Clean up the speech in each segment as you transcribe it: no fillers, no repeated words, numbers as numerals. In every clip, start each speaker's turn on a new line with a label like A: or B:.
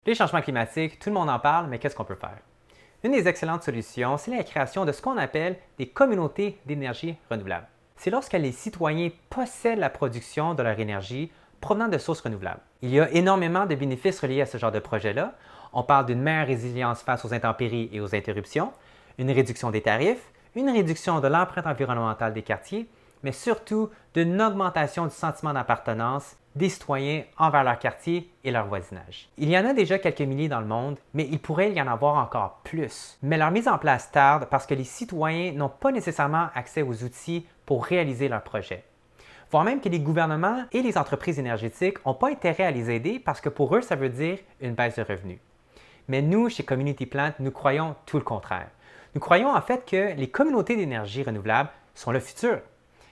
A: Les changements climatiques, tout le monde en parle, mais qu'est-ce qu'on peut faire? Une des excellentes solutions, c'est la création de ce qu'on appelle des communautés d'énergie renouvelable. C'est lorsque les citoyens possèdent la production de leur énergie provenant de sources renouvelables. Il y a énormément de bénéfices reliés à ce genre de projet-là. On parle d'une meilleure résilience face aux intempéries et aux interruptions, une réduction des tarifs, une réduction de l'empreinte environnementale des quartiers, mais surtout d'une augmentation du sentiment d'appartenance des citoyens envers leur quartier et leur voisinage. Il y en a déjà quelques milliers dans le monde, mais il pourrait y en avoir encore plus. Mais leur mise en place tarde parce que les citoyens n'ont pas nécessairement accès aux outils pour réaliser leurs projets. Voire même que les gouvernements et les entreprises énergétiques n'ont pas intérêt à les aider parce que pour eux, ça veut dire une baisse de revenus. Mais nous, chez Community Plant, nous croyons tout le contraire. Nous croyons en fait que les communautés d'énergie renouvelable sont le futur.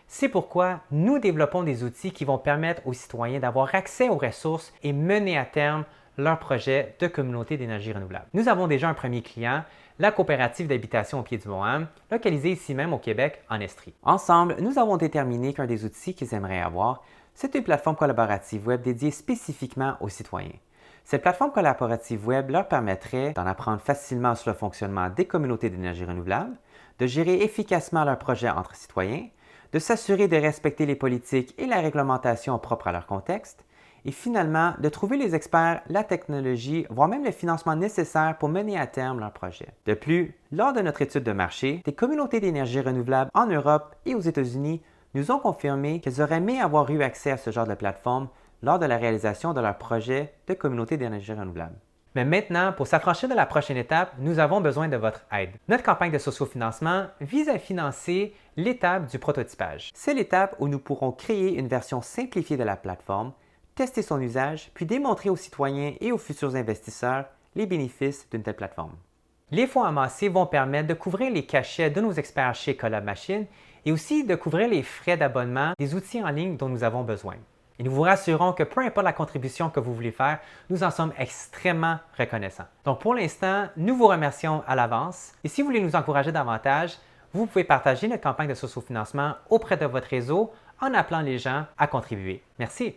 A: C'est pourquoi nous développons des outils qui vont permettre aux citoyens d'avoir accès aux ressources et mener à terme leur projet de communauté d'énergie renouvelable. Nous avons déjà un premier client, la coopérative d'habitation au pied du Mont-Ham, localisée ici même au Québec, en Estrie. Ensemble, nous avons déterminé qu'un des outils qu'ils aimeraient avoir, c'est une plateforme collaborative web dédiée spécifiquement aux citoyens. Cette plateforme collaborative web leur permettrait d'en apprendre facilement sur le fonctionnement des communautés d'énergie renouvelable, de gérer efficacement leurs projets entre citoyens, de s'assurer de respecter les politiques et la réglementation propres à leur contexte, et finalement de trouver les experts, la technologie, voire même le financement nécessaire pour mener à terme leur projet. De plus, lors de notre étude de marché, des communautés d'énergie renouvelable en Europe et aux États-Unis nous ont confirmé qu'elles auraient aimé avoir eu accès à ce genre de plateforme lors de la réalisation de leur projet de communauté d'énergie renouvelable. Mais maintenant, pour s'affranchir de la prochaine étape, nous avons besoin de votre aide. Notre campagne de sociofinancement vise à financer l'étape du prototypage. C'est l'étape où nous pourrons créer une version simplifiée de la plateforme, tester son usage, puis démontrer aux citoyens et aux futurs investisseurs les bénéfices d'une telle plateforme. Les fonds amassés vont permettre de couvrir les cachets de nos experts chez Collab Machine et aussi de couvrir les frais d'abonnement des outils en ligne dont nous avons besoin. Et nous vous rassurons que peu importe la contribution que vous voulez faire, nous en sommes extrêmement reconnaissants. Donc pour l'instant, nous vous remercions à l'avance et si vous voulez nous encourager davantage, vous pouvez partager notre campagne de sociofinancement auprès de votre réseau en appelant les gens à contribuer. Merci!